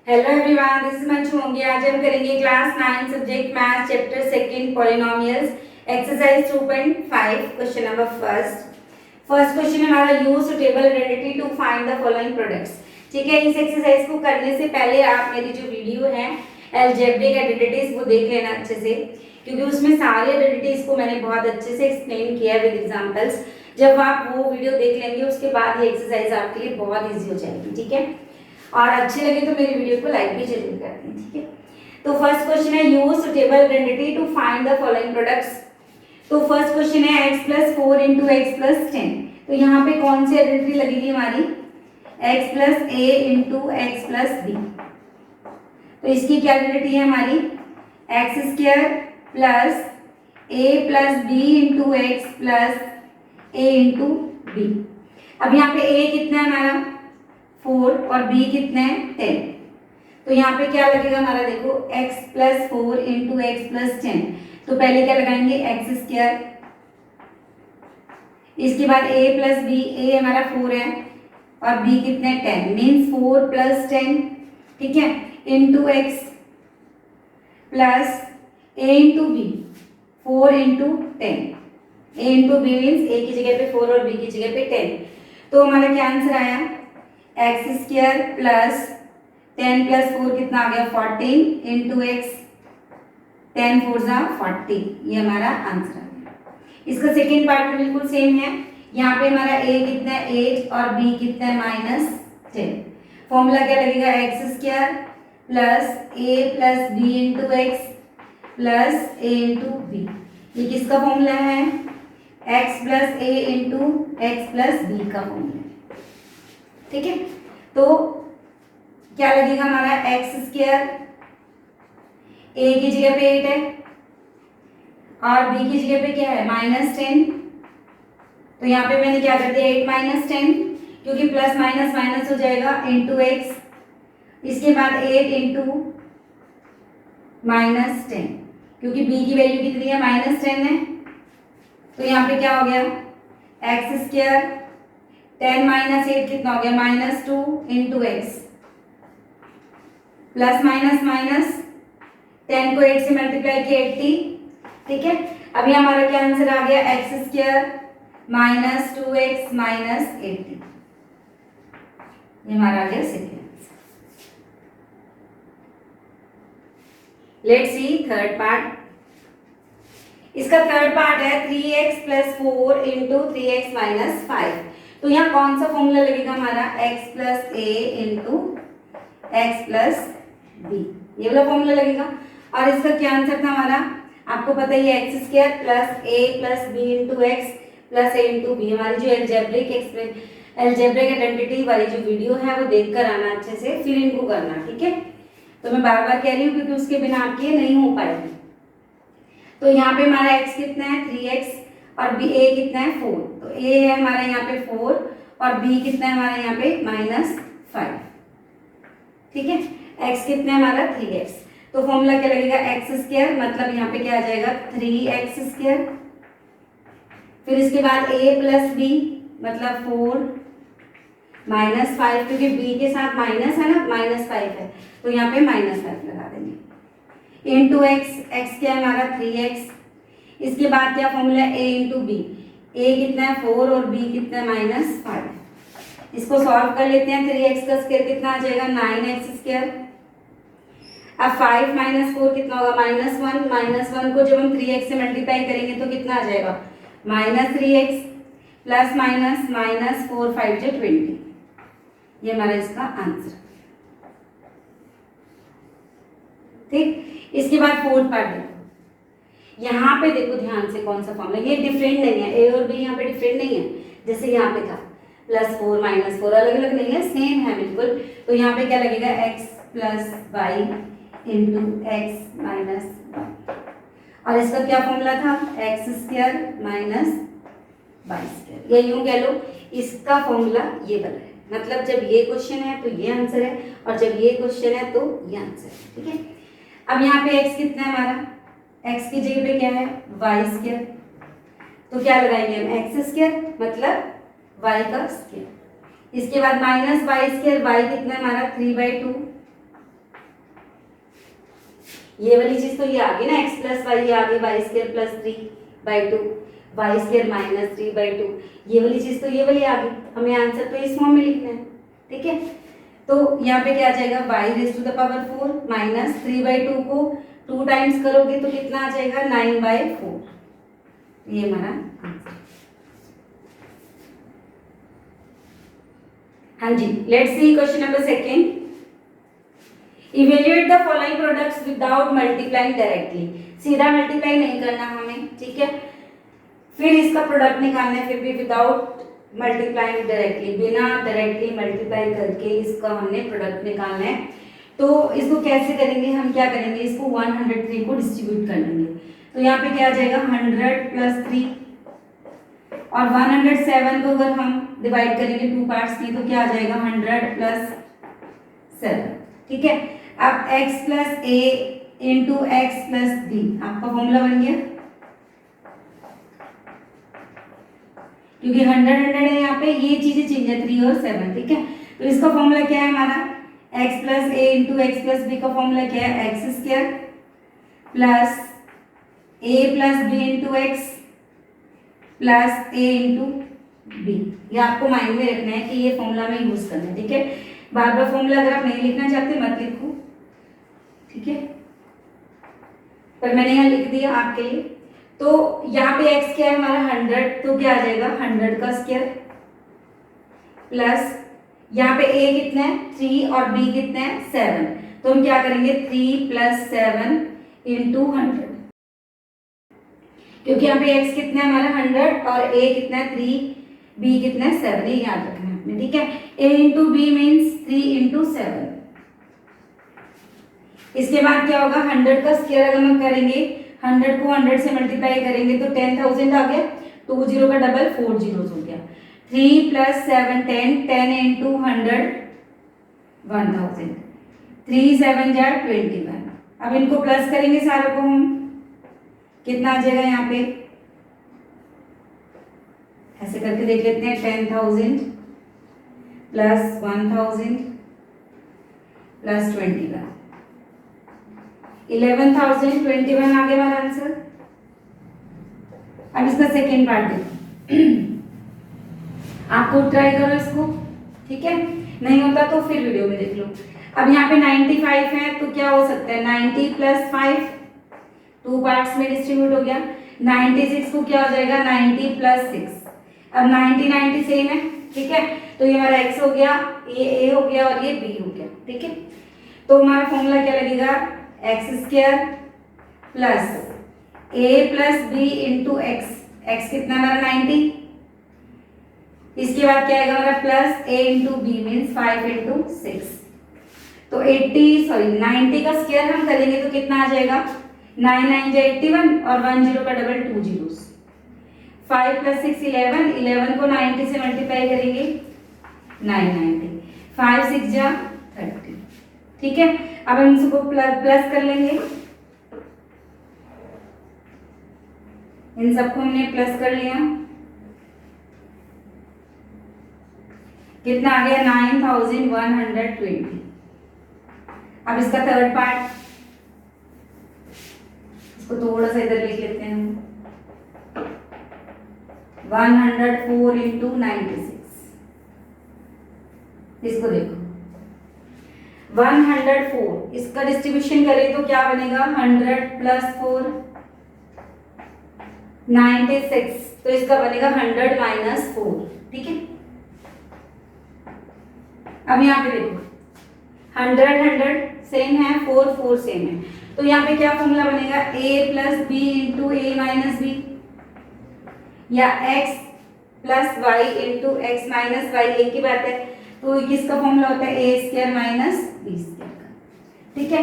Hello everyone, this is Manju होंगे। आज हम करेंगे class 9 subject math chapter second polynomials exercise 2.5 question number first question हमारा use suitable identity to find the following products. ठीक है, इस एक्सरसाइज को करने से पहले आप मेरी जो वीडियो है अलजेब्रिक आइडेंटिटीज वो देख लेना अच्छे से, क्योंकि उसमें सारी आइडेंटिटीज को मैंने बहुत अच्छे से एक्सप्लेन किया विद एग्जांपल्स। जब आप वो वीडियो देख लेंगे उसके बाद ये एक्सरसाइज आपके लिए बहुत ईजी हो जाएगी। ठीक है, और अच्छी लगे तो मेरी वीडियो को लाइक भी जरूर कर दें। ठीक है, तो फर्स्ट क्वेश्चन है use suitable identity to find the following products. तो फर्स्ट क्वेश्चन है x plus 4 into x plus 10। तो यहाँ पे कौन सी आइडेंटिटी लगेगी हमारी? x plus A into x plus B. तो इसकी क्या आइडेंटिटी है हमारी? X square plus A plus B into x plus A into B. अब यहाँ पे a कितना है हमारा? 4 और b कितना है? 10। तो यहाँ पे क्या लगेगा हमारा? देखो x plus 4 into x plus 10। तो पहले क्या लगाएंगे? एक्स स्क्वायर, इसके बाद a प्लस बी, a हमारा 4 है और b कितना है? 10, मीन्स 4 प्लस 10। ठीक है, into x plus a into b, 4 into 10। a into b means a की जगह पे 4 और b की जगह पे 10। तो हमारा क्या आंसर आया? एक्स स्क्वायर प्लस 10 प्लस 4 कितना आ गया? 14 इंटू एक्स, 10 4 जा 40। ये हमारा आंसर आ गया। इसका सेकेंड पार्ट भी बिल्कुल सेम है। यहाँ पे हमारा a कितना है? 8 और b कितना है? -10। फॉर्मूला क्या लगेगा? X square plus a plus B into x plus a into B. ये किसका फॉर्मूला है? x plus a into x plus B का फॉर्मूला। ठीक है, तो क्या लगेगा हमारा? एक्स स्क्वायर, ए की जगह पे 8 है और बी की जगह पे क्या है? -10। तो यहाँ पे मैंने क्या कर दिया? 8 माइनस 10, क्योंकि प्लस माइनस माइनस हो जाएगा, इंटू एक्स। इसके बाद 8 इंटू -10, क्योंकि बी की वैल्यू कितनी है? -10 है। तो यहाँ पे क्या हो गया? एक्स स्क्वायर 10 माइनस 8 कितना हो गया? -2 into x, plus minus minus 10 को 8 से मल्टीप्लाई किया 80। ठीक है, अभी हमारा क्या आंसर आ गया? X square -2x -80। ये हमारा आ गया second answer. Let's see third part. इसका थर्ड पार्ट है 3x plus 4 into 3x minus 5। तो यहाँ कौन सा फॉर्मूला लगेगा हमारा? x plus A into x plus B, ये वाला फॉर्मूला लगेगा। और इसका क्या आंसर था हमारा? आपको पता ही है, x square plus A plus B into x plus A into B. हमारी जो एल्जेब्रिक आइडेंटिटी वाली जो वीडियो है वो देख कर आना अच्छे से, फिर इनको करना। ठीक है, तो मैं बार बार कह रही हूँ क्योंकि उसके बिना आपके नहीं हो पाएगी। तो यहाँ पे हमारा x कितना है? 3x और b a कितना है? 4। तो a है हमारा यहाँ पे 4 और b कितना है हमारा यहाँ पे? -5। ठीक है, x कितना है हमारा? 3x। तो फॉर्मूला क्या लगेगा? एक्स स्क्वायर, मतलब यहाँ पे क्या आ जाएगा? 3x square. फिर इसके बाद a प्लस बी मतलब 4 -5, क्योंकि b के साथ माइनस है ना, -5 है, तो यहाँ पे -5 लगा देंगे, इंटू एक्स, एक्स क्या है हमारा? 3x। इसके बाद क्या फॉर्मूला है? a इंटू बी, a कितना है? 4 और b कितना है? -5। इसको सॉल्व कर लेते हैं। 3x का स्क्वायर कितना आ जाएगा? 9x square. अब 5 माइनस 4 कितना होगा? -1। -1 को जब हम 3x से मल्टीप्लाई करेंगे तो कितना आ जाएगा? -3x प्लस माइनस -4 5 जो 20। ये हमारा इसका आंसर। ठीक, इसके बाद फोर्थ पार्ट देखो। यहाँ पे देखो ध्यान से कौन सा फॉर्मूला, ये डिफरेंट नहीं है, ए और बी यहाँ पे डिफरेंट नहीं है जैसे यहाँ पे था +4 -4, अलग अलग नहीं है, सेम है बिल्कुल। तो यहाँ पे क्या लगेगा? x plus y into x minus y. और इसका क्या फॉर्मूला था? X square minus y square, या यूं कह लो इसका फॉर्मूला ये वाला है। मतलब जब ये क्वेश्चन है तो ये आंसर है, और जब ये क्वेश्चन है तो ये आंसर है। ठीक है, अब यहाँ पे x कितना है हमारा? x की जगह पे क्या है? Y square. तो क्या लगाएंगे हम? एक्स स्क्वायर मतलब y का स्क्वायर। इसके बाद -y स्क्वायर, y कितना है हमारा? 3/2 ये वाली चीज तो ये आ गई ना, x प्लस वाई, ये आ गई y square plus 3/2, y square minus 3/2, ये वाली चीज तो ये वाली आ गई। हमें आंसर तो इस फॉर्म में लिखना है, ठीक है। तो यहाँ पे क्या आ जाएगा, y raise to the power 4 minus 3/2 को 2 टाइम्स करोगे तो कितना आ जाएगा, 9/4। ये हमारा आंसर। हाँ जी, let's see question number second. Evaluate the following products without multiplying directly. सीधा मल्टीप्लाई नहीं करना हमें, ठीक है। फिर इसका प्रोडक्ट निकालना है, फिर भी विदाउट मल्टीप्लाइंग डायरेक्टली, बिना डायरेक्टली मल्टीप्लाई करके इसका हमने प्रोडक्ट निकालना है। तो इसको कैसे करेंगे, हम क्या करेंगे, इसको 103 को डिस्ट्रीब्यूट कर लेंगे। तो यहाँ पे क्या आ जाएगा, 100 प्लस 3, और 107 को अगर हम डिवाइड करेंगे 2 पार्ट्स में तो क्या आ जाएगा, 100 प्लस 7, ठीक है। अब x plus A into x plus B आपका फॉर्मूला बन गया, क्योंकि 100 है यहाँ पे, ये चीजें चेंज है 3 और 7, ठीक है। तो इसका फॉर्मूला क्या है हमारा, x plus A into x plus B का फॉर्मूला क्या है, x square plus A plus B into x plus A into B. ये आपको माइंड में रखना है कि ये फॉर्मूला में यूज करना है, ठीक है। बार बार फॉर्मूला अगर आप नहीं लिखना चाहते मत लिखो, ठीक है, पर मैंने यहाँ लिख दिया आपके लिए। तो यहाँ पे x क्या है हमारा 100, तो क्या आ जाएगा 100 का स्क्वायर प्लस यहाँ पे a कितना है 3 और b कितना है 7, तो हम क्या करेंगे 3 प्लस 7 इंटू 100, क्योंकि यहाँ पे x कितना है हमारा 100 और a कितना है 3, b कितना है 7, ये याद रखना है आपने, ठीक है। a into b means 3 into 7। इसके बाद क्या होगा, 100 का स्क्वायर अगर हम करेंगे, 100 को 100 से मल्टीप्लाई करेंगे तो 10,000 आ गया, 2 जीरो का डबल 4 जीरोस हो गया, 3 प्लस 7 10, 10 इंटू 100 1000, 3 7 जा 21। अब इनको प्लस करेंगे सारों को हम, कितना आ जाएगा यहाँ पे, ऐसे करके देख लेते हैं, 10,000 प्लस 1,000 प्लस 21, 11,021 आ गया हमारा आंसर। अब इसका सेकेंड पार्ट देखो, आपको ट्राई करो इसको, ठीक है, नहीं होता तो फिर वीडियो में देख लो। अब यहाँ पे 95 है तो क्या हो सकता है, 90 प्लस 5, 2 पार्ट्स में डिस्ट्रीब्यूट हो गया। 96 को क्या हो जाएगा, 90 प्लस 6। अब 90 90 सेम है, ठीक है, तो ये हमारा x हो गया, ये a हो गया और ये b हो गया, ठीक है। तो हमारा फॉर्मूला क्या लगेगा, x square plus a plus B into x, x कितना हमारा 90, इसके बाद क्या आएगा हमारा plus a into b means 5 into 6, तो 90 का स्क्वायर हम करेंगे तो कितना आ जाएगा, 9 9 जा 81 और 1 जीरो का डबल 2 जीरोस, 5 प्लस 6 11, 11 को 90 से मल्टीप्लाई करेंगे 990, 5 6 जा 30, ठीक है। अब हम इसको प्लस कर लेंगे, इन सबको हमने प्लस कर लिया, कितना आ गया 9120। अब इसका थर्ड पार्ट, इसको थोड़ा सा इधर लिख लेते हैं हम, 104 इंटू 96, इसको देखो 104, इसका डिस्ट्रीब्यूशन करें तो क्या बनेगा, 100 प्लस 4 96, तो इसका बनेगा 100 माइनस 4, ठीक है। अब यहाँ पे देखो 100 100 सेम है, 4 4 सेम है, तो यहाँ पे क्या फॉर्मूला बनेगा, a plus B into a minus b, या x plus y into x minus y, एक ही बात है। तो किसका फॉर्मूला होता है, a square minus b square का, ठीक है।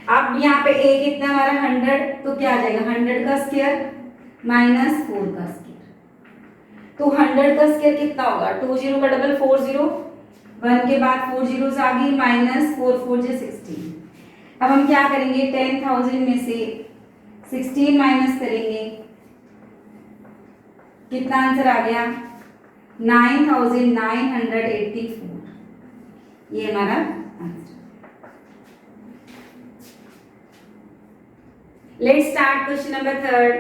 अब यहाँ पे a कितना हमारा 100, तो क्या आ जाएगा 100 का स्क्वायर माइनस 4 का स्क्वायर, तो 100 का स्क्वायर कितना होगा, 2 जीरो का डबल 4 जीरो, 1 के बाद 4 जीरोस आ गई, माइनस 4 4 जा 16। अब हम क्या करेंगे, 10,000 में से 16 माइनस करेंगे, कितना आंसर आ गया, 9,984, ये हमारा answer. Let's start question number third.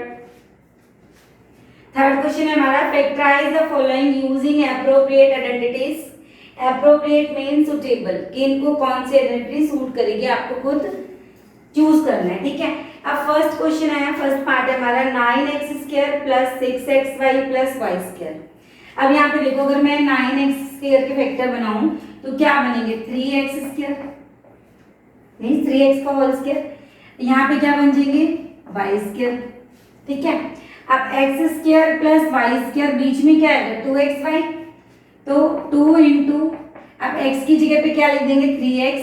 Third question है हमारा, factorise the following using appropriate identities. Appropriate mean suitable, कि इनको कौन सी आइडेंटिटी सूट करेगी आपको खुद चूज करना है, ठीक है। अब फर्स्ट क्वेश्चन है, फर्स्ट पार्ट है हमारा 9x² plus 6xy plus y square. अब यहाँ पे देखो, अगर मैं 9x² के फैक्टर बनाऊं तो क्या बनेंगे, 3x², नहीं 3x का होल स्क्वायर। यहाँ पे क्या बन जाएंगे, y², ठीक है। अब x² प्लस y² बीच में क्या है, 2xy, तो 2 इंटू, अब x की जगह पे क्या लिख देंगे, 3x,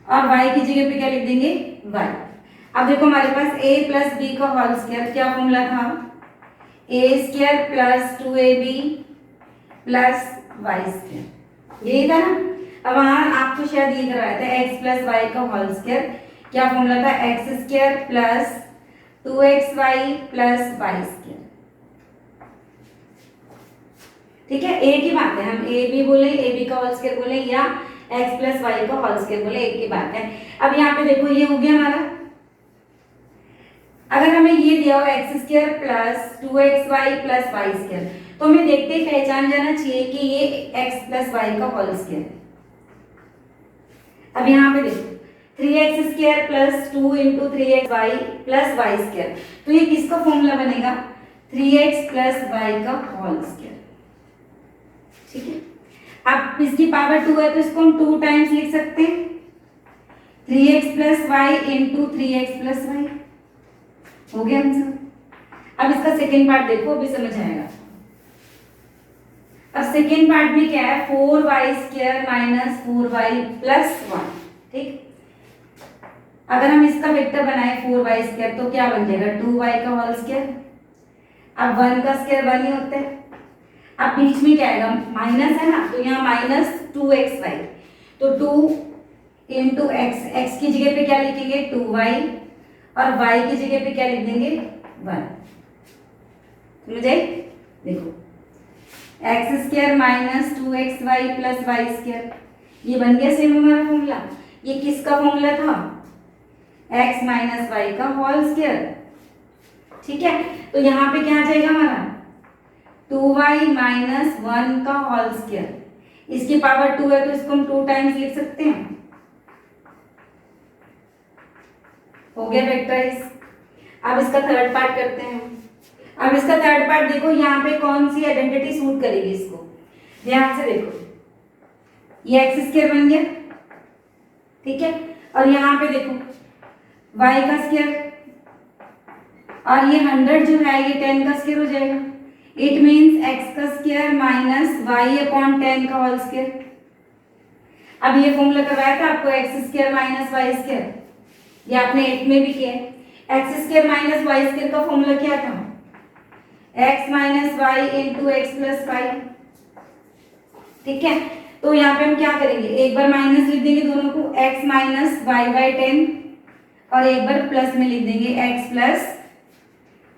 और y की जगह पे क्या लिख देंगे, y। अब देखो हमारे पास a प्लस b का होल स्क्वायर, क्या फॉर्मूला था, a² plus 2ab plus y², यही था ना। अब वहां आपको शायद ये करवाया था x प्लस वाई का होल स्क्वायर, क्या फॉर्मूला था, x² plus 2xy plus y², ठीक है। एक ही बात है, हम ए बी बोले, ए बी का होल स्क्वायर बोले, या x प्लस वाई का होल स्क्वायर बोले, एक ही बात है। अब यहाँ पे देखो ये हो गया हमारा। अगर हमें ये दिया हो x² plus 2xy plus y², तो हमें देखते ही पहचान जाना चाहिए कि ये x प्लस वाई का होल स्क्वायर है। अब यहाँ पे देखो 3x² plus 2 into 3xy plus y², तो ये किसका फॉर्मूला बनेगा, 3x प्लस वाई का होल स्क्वायर, ठीक है। अब इसकी पावर 2 है तो इसको हम 2 टाइम्स लिख सकते हैं, 3x plus y into 3x plus y, हो गया आंसर। अब इसका सेकेंड पार्ट देखो, अभी समझ आएगा। अब सेकेंड पार्ट में क्या है, 4y² माइनस 4y प्लस 1, ठीक। अगर हम इसका वेक्टर बनाए 4y² तो क्या बन जाएगा, 2y का होल स्क्वायर। अब 1 का स्क्वायर 1 ही होता है। अब बीच में क्या आएगा, माइनस है ना, तो यहाँ माइनस 2xy, तो 2 इंटू एक्स, एक्स की जगह पे क्या लिखेंगे, 2y, और y की जगह पे क्या लिख देंगे, 1, समझ आई। देखो x² minus 2xy plus y², ये बन गया सेम हमारा फॉर्मूला। ये किसका फॉर्मूला था, x माइनस वाई का होल स्क्वायर, ठीक है। तो यहाँ पे क्या आ जाएगा हमारा, 2y माइनस 1 का होल स्क्वायर, इसकी पावर 2 है तो इसको हम 2 टाइम्स लिख सकते हैं, हो गया वेक्टराइज। अब इसका थर्ड पार्ट करते हैं। अब इसका थर्ड पार्ट देखो, यहाँ पे कौन सी आइडेंटिटी सूट करेगी इसको, ध्यान से देखो। ये x² बन गया, ठीक है, और यहाँ पे देखो y का स्क्वायर, और ये 100 जो है ये 10 का स्क्वायर हो जाएगा। इट मीन्स x का स्क्वायर माइनस y अपॉन 10 का होल स्क्वायर। अब ये फॉर्मूला करवाया था आपको, x² माइनस y², ये आपने 8 में भी किया है। x² माइनस y² का फॉर्मूला क्या था, x minus y into x plus y, ठीक है। तो यहाँ पे हम क्या करेंगे, एक बार माइनस लिख देंगे दोनों को, x माइनस वाई बाई 10, और एक बार प्लस में लिख देंगे x प्लस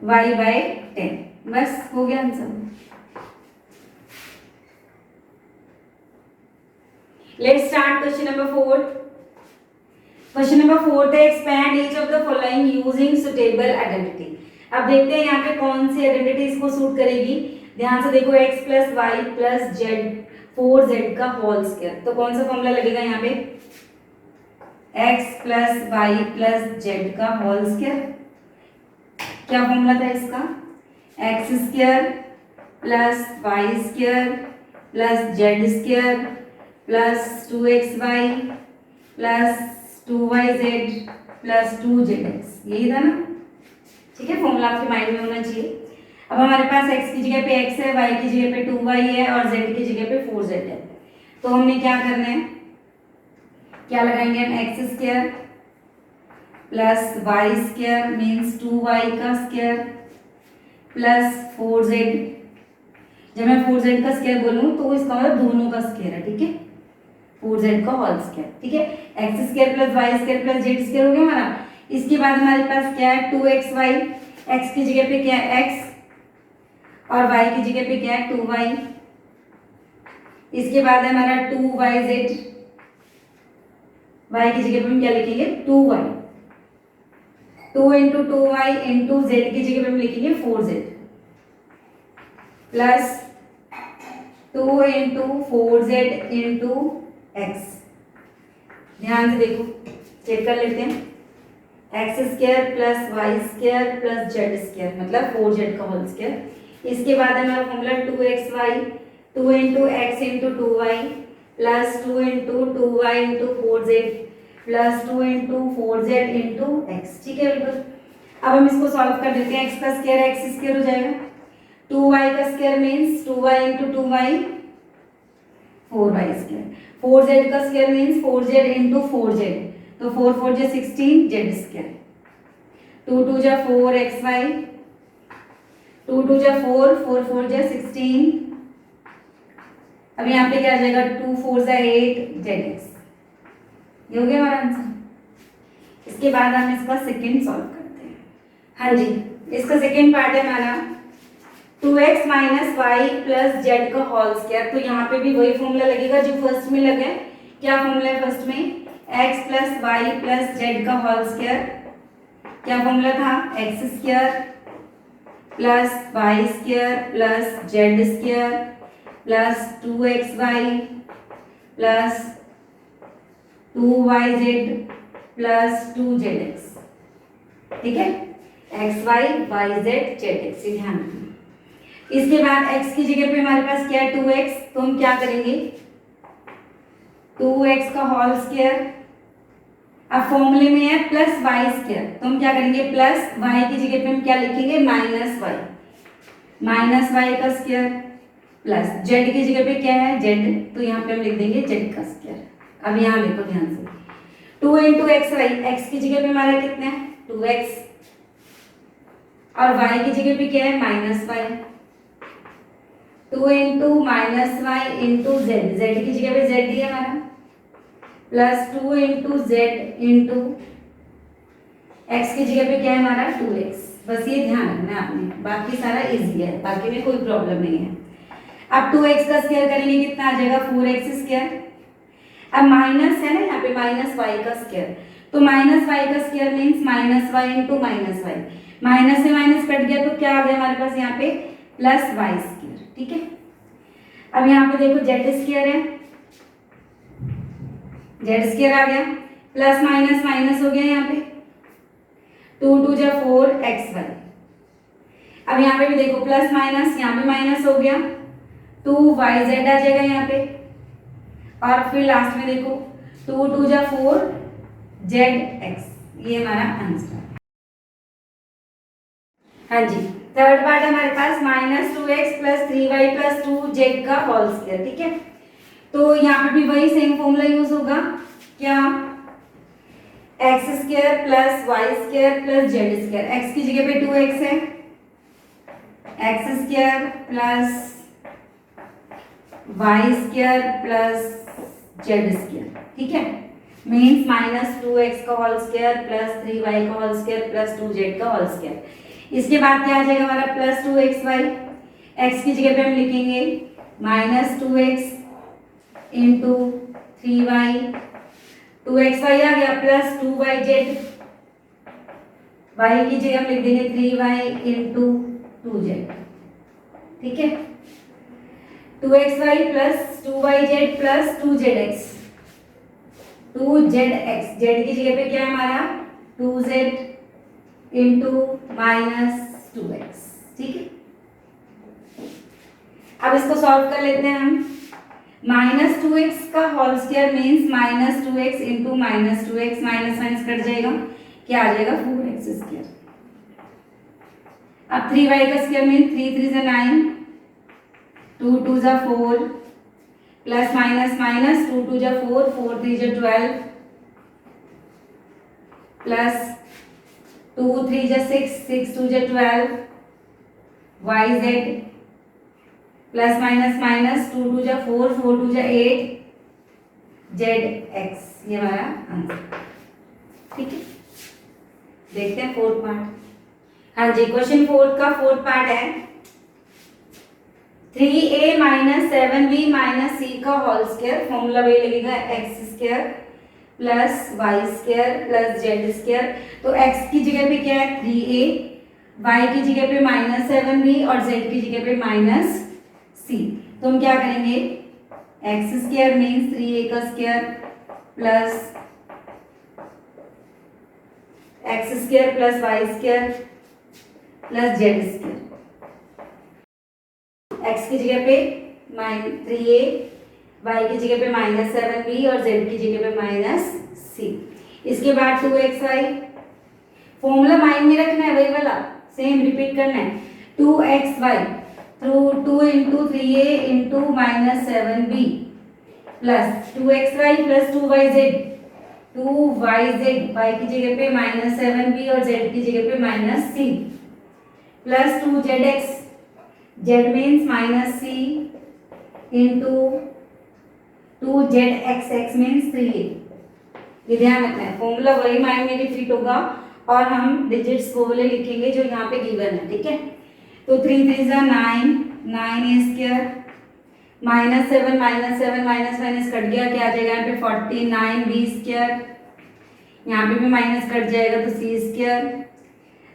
वाई बाई 10, बस हो गया answer. Let's start question number 4। Question number 4 है, expand each of the following using suitable identity. अब देखते हैं यहाँ पे कौन सी आइडेंटिटी इसको सूट करेगी। ध्यान से देखो, x plus y plus z 4z का होल स्क्वायर, तो कौन सा फॉर्मूला लगेगा यहाँ पे, x plus y plus z का होल स्क्वायर। क्या फॉर्मूला था इसका, x² plus y² plus z² plus 2xy plus 2yz plus 2zx, यही था ना, ठीक है। फॉर्मूला आपके माइंड में होना चाहिए। अब हमारे पास x की जगह पे x है, y की जगह पे 2y है, और z की जगह पे 4z है, तो हमने क्या करना है, क्या लगाएंगे हम, x² plus y² means 2y का स्क्वायर प्लस 4z। जब मैं 4z का स्क्वायर बोलूँ तो इसका मतलब दोनों का स्क्वायर है, ठीक है, 4z का होल स्क्वायर, ठीक है। x² plus y² plus z² हो गया हमारा। इसके बाद हमारे पास क्या है, 2xy, x की जगह पे क्या है x, और y की जगह पे क्या है 2y। इसके बाद है हमारा 2yz, y की जगह पे हम क्या लिखेंगे 2y, 2 into 2y into Z की जगह पे हम लिखेंगे 4z plus 2 into 4z into x. ध्यान से देखो, चेक कर लेते हैं। X square plus y square plus z square मतलब 4z का होल स्क्वायर। इसके बाद हमारा formula 2xy 2 into x into 2y plus 2 into 2y into 4z plus 2 into 4z into x. ठीक है बिल्कुल। अब हम इसको सॉल्व कर देते हैं। एक्स का स्क्वायर एक्स स्क्वायर हो जाएगा, 2y का square means 2y into 2y 4y square, 4z का square means 4z into 4z तो 4 4 जा 16 जेड स्क्वायर, 2 2 जा 4 xy 2 2 जा 4 4 4 जा 16। अब यहाँ पे क्या आ जाएगा 2 4 जा 8 जेड एक्स। ये हो गया हमारा आंसर। इसके बाद हम इसका सेकंड सॉल्व करते हैं। हाँ जी, इसका सेकंड पार्ट है हमारा 2x minus y plus z का होल स्क्वायर। तो यहाँ पे भी वही फॉर्मूला लगेगा जो फर्स्ट में लगा है। क्या फॉर्मूला है फर्स्ट में? x plus y plus z का होल स्क्वायर। क्या फॉर्मूला था? X square plus y square plus z square plus 2xy plus 2yz plus 2zx। ठीक है, x y y z z x, ध्यान रखना। इसके बाद x की जगह पे हमारे पास क्या है 2x, तो हम क्या करेंगे 2x का होल स्क्वायर। अब फॉर्मूले में है प्लस वाई स्क्वायर तो हम क्या करेंगे प्लस y की जगह पे हम क्या लिखेंगे माइनस वाई का स्क्वायर प्लस z की जगह पे क्या है z तो यहाँ पे हम लिख देंगे z का स्क्वायर। अब यहाँ देखो ध्यान से 2 इंटू एक्स वाई, एक्स की जगह पे हमारा कितना है 2x और y की जगह पे क्या है minus y, 2 into minus y into z, z की जगह पे जेड ही है हमारा plus 2 into z into x की जगह पे क्या है हमारा 2x। बस ये ध्यान रखना है आपने, बाकी सारा इजी है, बाकी में कोई प्रॉब्लम नहीं है। अब 2x का स्क्वायर करेंगे कितना आ जाएगा 4x स्क्वायर। अब माइनस है ना यहाँ पे माइनस वाई का स्क्वायर, तो माइनस वाई का square means minus y into minus y, minus से माइनस कट गया तो क्या आ गया हमारे पास यहाँ पे प्लस वाई स्क्वायर। ठीक है, अब यहाँ पे देखो जेड स्क्वायर है, जेड स्क्वायर आ गया प्लस माइनस माइनस हो गया यहाँ पे 2 2 जा 4 एक्स वाई। अब यहाँ पे भी देखो प्लस माइनस, यहाँ पे माइनस हो गया 2 वाई जेड आ जाएगा यहाँ पे और फिर लास्ट में देखो 2 2 जा 4 जेड एक्स। ये हमारा आंसर है। हाँ जी, थर्ड पार्ट हमारे पास minus 2x plus 3y plus 2z का होल स्क्वायर। ठीक है, तो यहाँ पे भी वही सेम फॉर्मूला यूज होगा। क्या x square plus y square plus z square, x की जगह पे 2x है, x square plus y square plus z square. ठीक है, मीन्स माइनस 2x का होल स्क्वायर प्लस 3y का होल स्क्वायर प्लस 2z का होल स्क्वायर। इसके बाद क्या आ जाएगा हमारा प्लस 2xy, x की जगह पे हम लिखेंगे minus 2x into 3y, 2xy आ गया प्लस 2yz, y की जगह हम लिख देंगे 3y इंटू 2z। ठीक है, 2xy plus 2yz plus 2zx, 2zx, z की जगह पे क्या है हमारा 2z इंटू माइनस 2x। ठीक है, अब इसको सॉल्व कर लेते हैं हम। माइनस 2x का whole square means minus 2x into minus 2x, minus minus cut जाएगा, क्या आ जाएगा 4x स्क्वायर। अब 3y का स्क्वायर मीन्स 3 3 जा 9, 2 2 जा 4 प्लस माइनस माइनस 2 2 जा 4, 4 3 जा 12 प्लस 2 3 जा 6, 6 2 जा 12 yz प्लस माइनस माइनस 2 2 जा 4, 4 2 जा 8 zx। ये हमारा आंसर। ठीक है, देखते हैं फोर्थ पार्ट। हाँ जी, क्वेश्चन फोर्थ का फोर्थ पार्ट है 3a minus 7b minus c का होल स्क्वायर। फॉर्मूला वही लगेगा x square plus y square plus z square. तो एक्स की जगह पे क्या है 3a, वाई की जगह पे -7b और जेड की जगह पे -c। तो हम क्या करेंगे, एक्स स्क्वायर मीन्स 3a का square plus x square plus y square plus z square. X की जगह पे -3a, वाई की जगह पे -7b और जेड की जगह पे -c। इसके बाद 2xy, फॉर्मूला माइंड में रखना है, वही वाला सेम रिपीट करना है। 2xy through 2 into 3a into -7b plus 2xy plus 2yz, 2yz y की जगह पे -7b और z की जगह पे -c plus 2zx, z means -c into 2zx, x means 3a। ये ध्यान रखना है, फॉर्मूला वही माइंड में रिपीट होगा और हम डिजिट्स वो वाले लिखेंगे जो यहाँ पे गिवन है, ठीक है। तो 3 3 9, 9a स्क्वायर -7 माइनस कट गया, क्या आ जाएगा यहाँ पे 49b स्क्वायर, यहाँ पे भी माइनस कट जाएगा तो c स्क्वायर।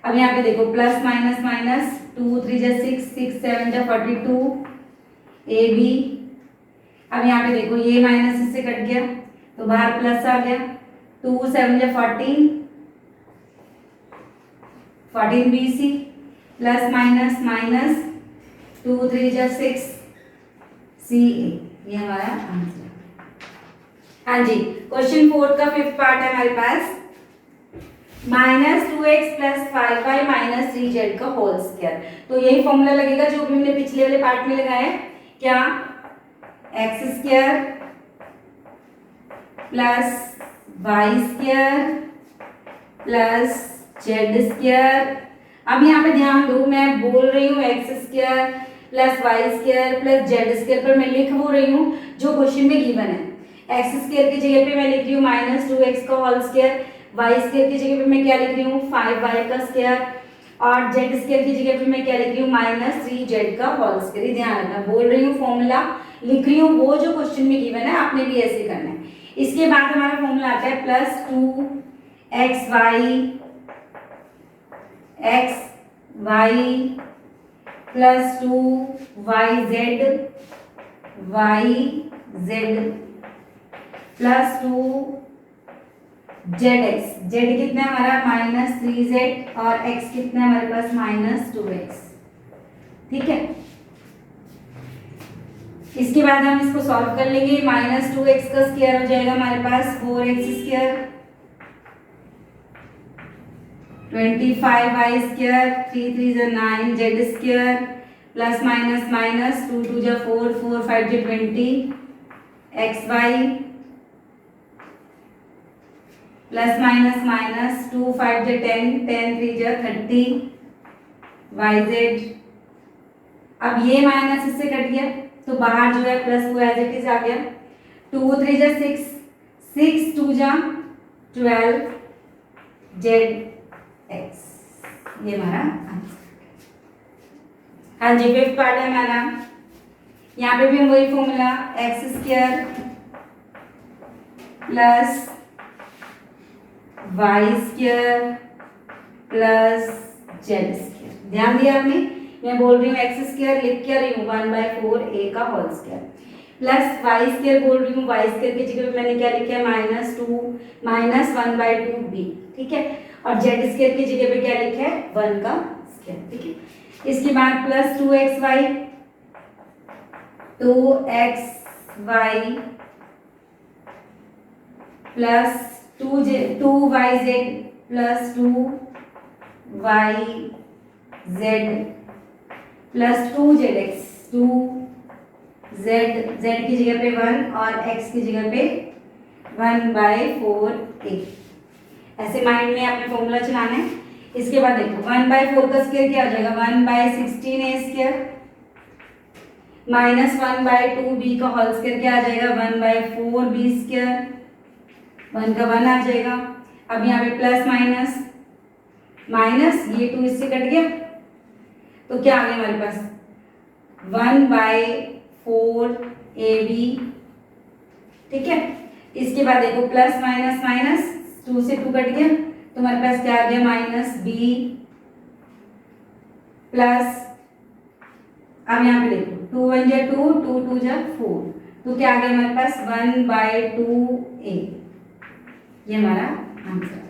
अब यहाँ पे देखो प्लस माइनस माइनस, 2 3 जा 6, 6 7 जा 42 ab। अब यहाँ पे देखो ये माइनस इससे कट गया तो बाहर प्लस आ गया, 2 7 जा 14 14bc प्लस माइनस माइनस 2 3 जा 6 ca। ये हमारा आंसर है। हाँ जी, क्वेश्चन 4 का 5th पार्ट है हमारे पास, -2x plus 5y minus 3z का होल स्क्वायर। तो यही फॉर्मूला लगेगा जो भी हमने पिछले वाले पार्ट में लगाया है, क्या x square plus y square plus z square. अब यहाँ पे ध्यान दो, मैं बोल रही हूँ x square plus y square plus z square, पर मैं लिख वो रही हूँ जो क्वेश्चन में गिवन है। एक्स स्क्वायर की जगह पे मैं लिख रही हूँ -2x का होल स्क्वायर, वाई स्क्वायर की जगह पे मैं क्या लिख रही हूँ 5y का स्क्वायर, और जेड स्क्वायर की जगह पे मैं क्या लिख रही हूँ -3z का होल स्क्वायर। ध्यान रखना, बोल रही हूँ फॉर्मूला, लिख रही हूँ वो जो क्वेश्चन में गिवन है, आपने भी ऐसे करना है। इसके बाद हमारा फॉर्मूला आता है +2xy plus 2yz plus 2zx। z कितना है हमारा -3z और x कितना है हमारे पास -2x, ठीक है। इसके बाद हम इसको सॉल्व कर लेंगे, -2x का स्क्वायर हो जाएगा हमारे पास 4x स्क्वायर, 25y स्क्वायर, 3 3 जा 9 z square plus minus minus 2 2 जा 4 4 5 जा 20 xy प्लस माइनस माइनस 2 5 जा 10 10 3 जा 30 yz। अब ये माइनस इससे कट गया तो बाहर जो है प्लस वो एज इट इज आ गया, 2 3 जा 6 6 2 जा 12 zx। ये हमारा आंसर। हाँ जी, 5th पार्ट है हमारा, यहाँ पे भी हम वही formula x square plus y square plus z square. ध्यान दिया आपने, मैं बोल रही हूँ एक्स स्क्वायर लिख क्या रही हूँ 1/4a का whole square, plus y square बोल रही हूँ, वाई स्क्वायर की जगह मैंने क्या लिखा है -2 -1/2b, ठीक है। और जेड स्क्वायर की जगह पे क्या लिखा है 1 का स्क्वायर, ठीक है। इसके बाद plus 2xy plus 2yz plus 2yz plus 2zx, 2z की जगह पे 1 और x की जगह पे 1/4a। ऐसे माइंड में आपने फॉर्मूला चलाना है। इसके बाद देखो 1/4 का स्क्वायर क्या हो जाएगा 1/16a स्क्वायर माइनस 1/2b का होल स्क्वायर क्या आ जाएगा 1/4b स्क्वायर, 1 का 1 आ जाएगा। अब यहाँ पे प्लस माइनस माइनस, ये 2 इससे कट गया तो क्या आ गया हमारे पास 1/4ab, ठीक है। इसके बाद देखो प्लस माइनस माइनस, 2 से 2 कट गया, तुम्हारे पास क्या आ गया माइनस बी प्लस, अब यहाँ पे देखो 2 1 जा 2, 2 2 जा 4, तो क्या आ गया हमारे पास 1/2a, ये हमारा आंसर।